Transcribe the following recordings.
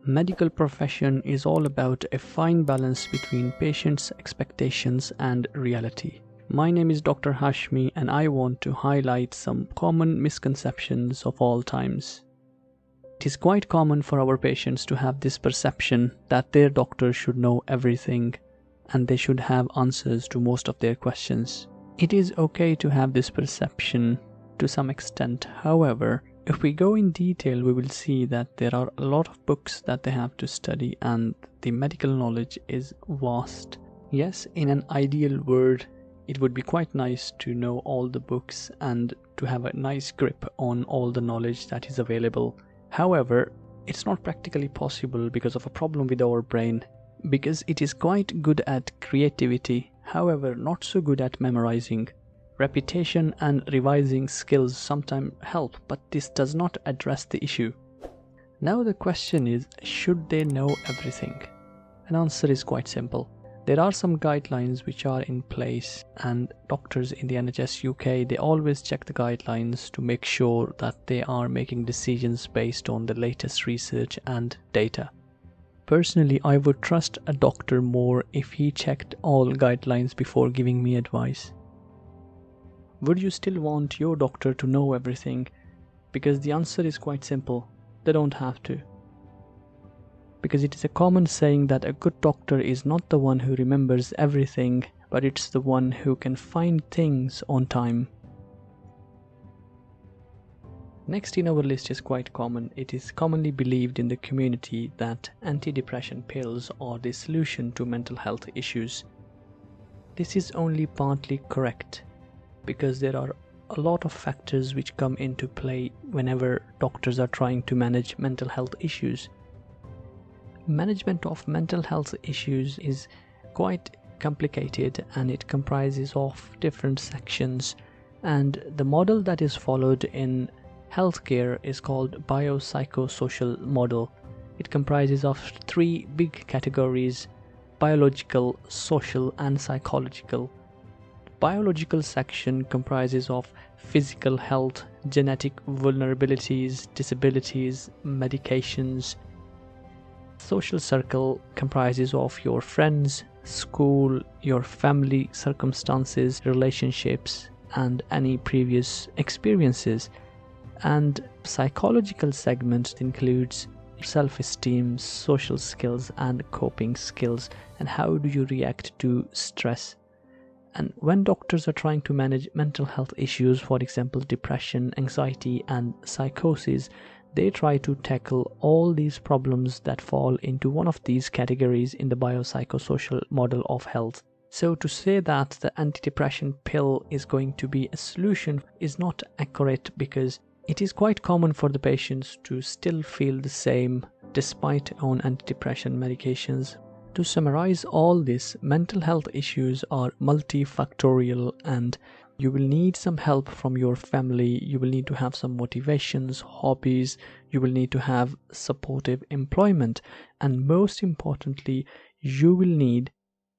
Medical profession is all about a fine balance between patients' expectations and reality. My name is Dr. Hashmi and I want to highlight some common misconceptions of all times. It is quite common for our patients to have this perception that their doctor should know everything and they should have answers to most of their questions. It is okay to have this perception to some extent. However, if we go in detail, we will see that there are a lot of books that they have to study and the medical knowledge is vast. Yes, in an ideal world, it would be quite nice to know all the books and to have a nice grip on all the knowledge that is available. However, it's not practically possible because of a problem with our brain, because it is quite good at creativity, however not so good at memorizing. Repetition and revising skills sometimes help, but this does not address the issue. Now the question is, should they know everything? An answer is quite simple. There are some guidelines which are in place, and doctors in the NHS UK, they always check the guidelines to make sure that they are making decisions based on the latest research and data. Personally, I would trust a doctor more if he checked all guidelines before giving me advice. Would you still want your doctor to know everything? Because the answer is quite simple. They don't have to. Because it is a common saying that a good doctor is not the one who remembers everything, but it's the one who can find things on time. Next in our list is quite common. It is commonly believed in the community that antidepressant pills are the solution to mental health issues. This is only partly correct, because there are a lot of factors which come into play whenever doctors are trying to manage mental health issues. Management of mental health issues is quite complicated and it comprises of different sections, and the model that is followed in healthcare is called biopsychosocial model. It comprises of three big categories: biological, social and psychological. Biological section comprises of physical health, genetic vulnerabilities, disabilities, medications. Social circle comprises of your friends, school, your family circumstances, relationships, and any previous experiences. And psychological segment includes self-esteem, social skills, and coping skills, and how do you react to stress. And when doctors are trying to manage mental health issues, for example depression, anxiety and psychosis, they try to tackle all these problems that fall into one of these categories in the biopsychosocial model of health. So to say that the antidepressant pill is going to be a solution is not accurate, because it is quite common for the patients to still feel the same despite on antidepressant medications. To summarize all this, mental health issues are multifactorial and you will need some help from your family, you will need to have some motivations, hobbies, you will need to have supportive employment, and most importantly, you will need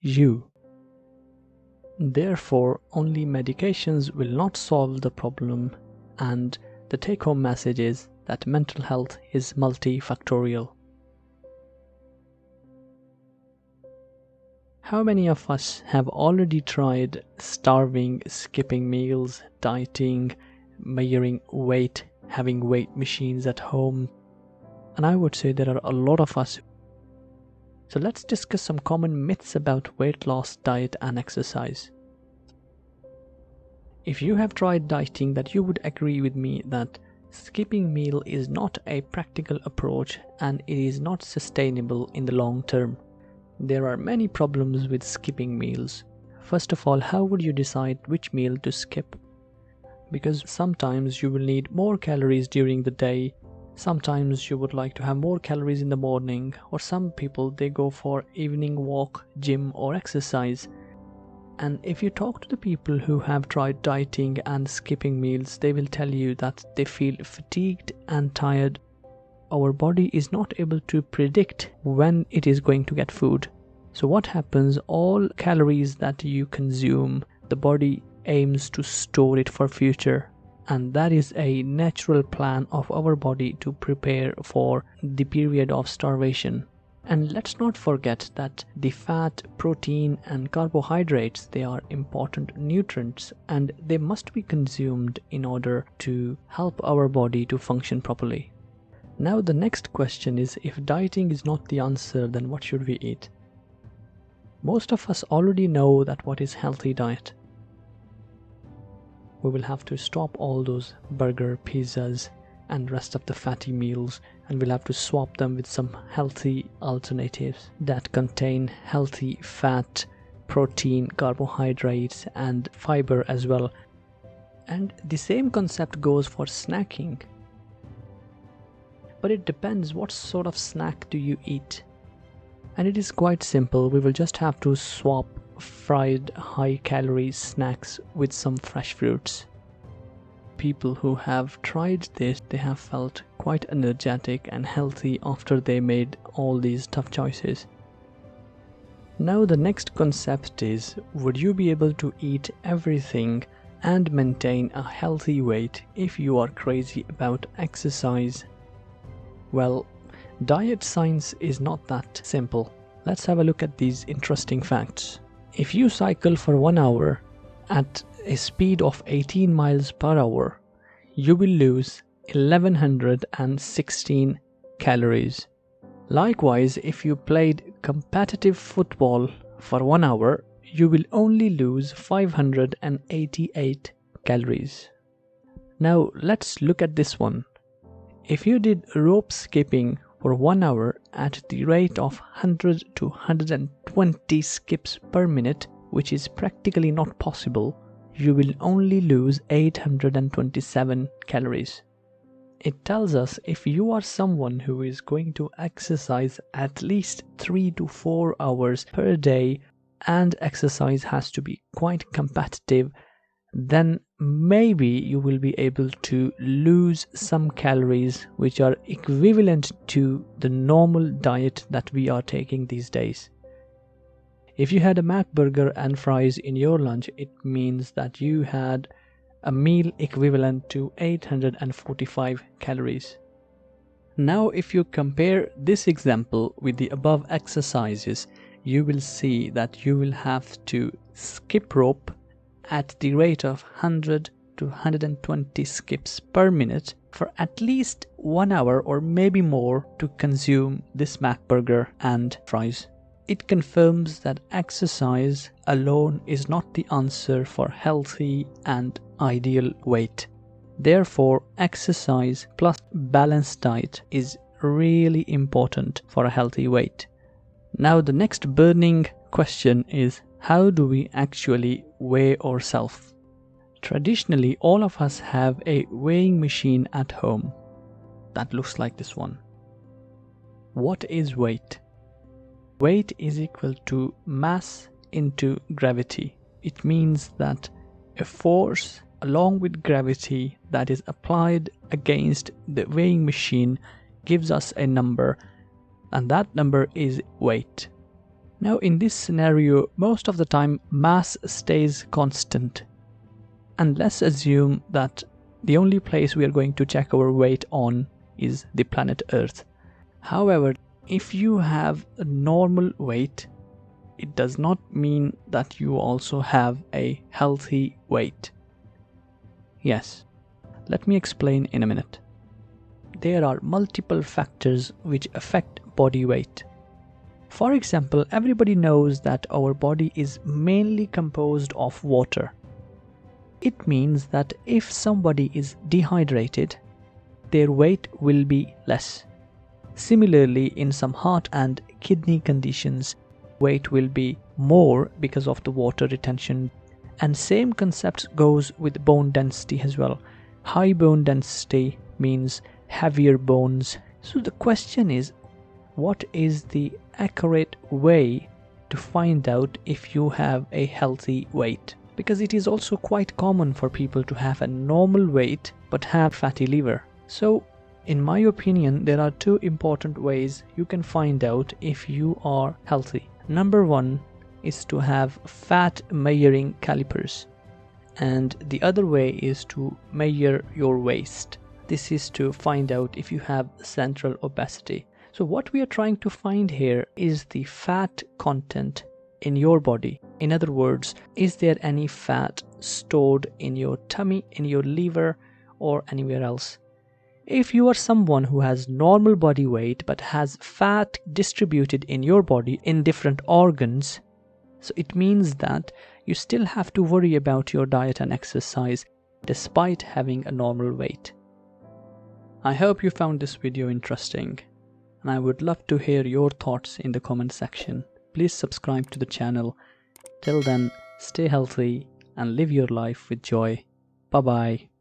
you. Therefore, only medications will not solve the problem, and the take-home message is that mental health is multifactorial. How many of us have already tried starving, skipping meals, dieting, measuring weight, having weight machines at home? And I would say there are a lot of us. So let's discuss some common myths about weight loss, diet and exercise. If you have tried dieting, that you would agree with me that skipping meal is not a practical approach and it is not sustainable in the long term. There are many problems with skipping meals. First of all, how would you decide which meal to skip? Because sometimes you will need more calories during the day, sometimes you would like to have more calories in the morning, or some people they go for evening walk, gym or exercise. And if you talk to the people who have tried dieting and skipping meals, they will tell you that they feel fatigued and tired. Our body is not able to predict when it is going to get food. So what happens, all calories that you consume, the body aims to store it for future. and that is a natural plan of our body to prepare for the period of starvation. And let's not forget that the fat, protein and carbohydrates, they are important nutrients and they must be consumed in order to help our body to function properly. Now the next question is, if dieting is not the answer, then what should we eat? Most of us already know that what is healthy diet. We will have to stop all those burger, pizzas and rest of the fatty meals, and we'll have to swap them with some healthy alternatives that contain healthy fat, protein, carbohydrates and fiber as well. And the same concept goes for snacking. But it depends, what sort of snack do you eat? And it is quite simple. We will just have to swap fried high-calorie snacks with some fresh fruits. People who have tried this, they have felt quite energetic and healthy after they made all these tough choices. Now the next concept is, would you be able to eat everything and maintain a healthy weight if you are crazy about exercise? Well, diet science is not that simple. Let's have a look at these interesting facts. If you cycle for 1 hour at a speed of 18 miles per hour, you will lose 1116 calories. Likewise, if you played competitive football for 1 hour, you will only lose 588 calories. Now let's look at this one. If you did rope skipping for 1 hour at the rate of 100 to 120 skips per minute, which is practically not possible, you will only lose 827 calories. It tells us if you are someone who is going to exercise at least 3 to 4 hours per day and exercise has to be quite competitive, then maybe you will be able to lose some calories which are equivalent to the normal diet that we are taking these days. If you had a Mac burger and fries in your lunch, it means that you had a meal equivalent to 845 calories. Now if you compare this example with the above exercises, you will see that you will have to skip rope at the rate of 100 to 120 skips per minute for at least 1 hour or maybe more to consume this Mac burger and fries. It confirms that exercise alone is not the answer for healthy and ideal weight. Therefore, exercise plus balanced diet is really important for a healthy weight. Now the next burning question is, how do we actually weigh ourselves? Traditionally, all of us have a weighing machine at home that looks like this one. What is weight? Weight is equal to mass into gravity. It means that a force along with gravity that is applied against the weighing machine gives us a number, and that number is weight. Now in this scenario, most of the time mass stays constant, and let's assume that the only place we are going to check our weight on is the planet Earth. However, if you have a normal weight, it does not mean that you also have a healthy weight. Yes, let me explain in a minute. There are multiple factors which affect body weight. For example, everybody knows that our body is mainly composed of water. It means that if somebody is dehydrated, their weight will be less. Similarly, in some heart and kidney conditions, weight will be more because of the water retention. And same concept goes with bone density as well. High bone density means heavier bones. So the question is, what is the accurate way to find out if you have a healthy weight? Because it is also quite common for people to have a normal weight but have fatty liver. So in my opinion, there are two important ways you can find out if you are healthy. Number one is to have fat measuring calipers. and the other way is to measure your waist. This is to find out if you have central obesity. So what we are trying to find here is the fat content in your body. In other words, is there any fat stored in your tummy, in your liver, or anywhere else? If you are someone who has normal body weight but has fat distributed in your body in different organs, so it means that you still have to worry about your diet and exercise despite having a normal weight. I hope you found this video interesting, and I would love to hear your thoughts in the comment section. Please subscribe to the channel. Till then, stay healthy and live your life with joy. Bye bye.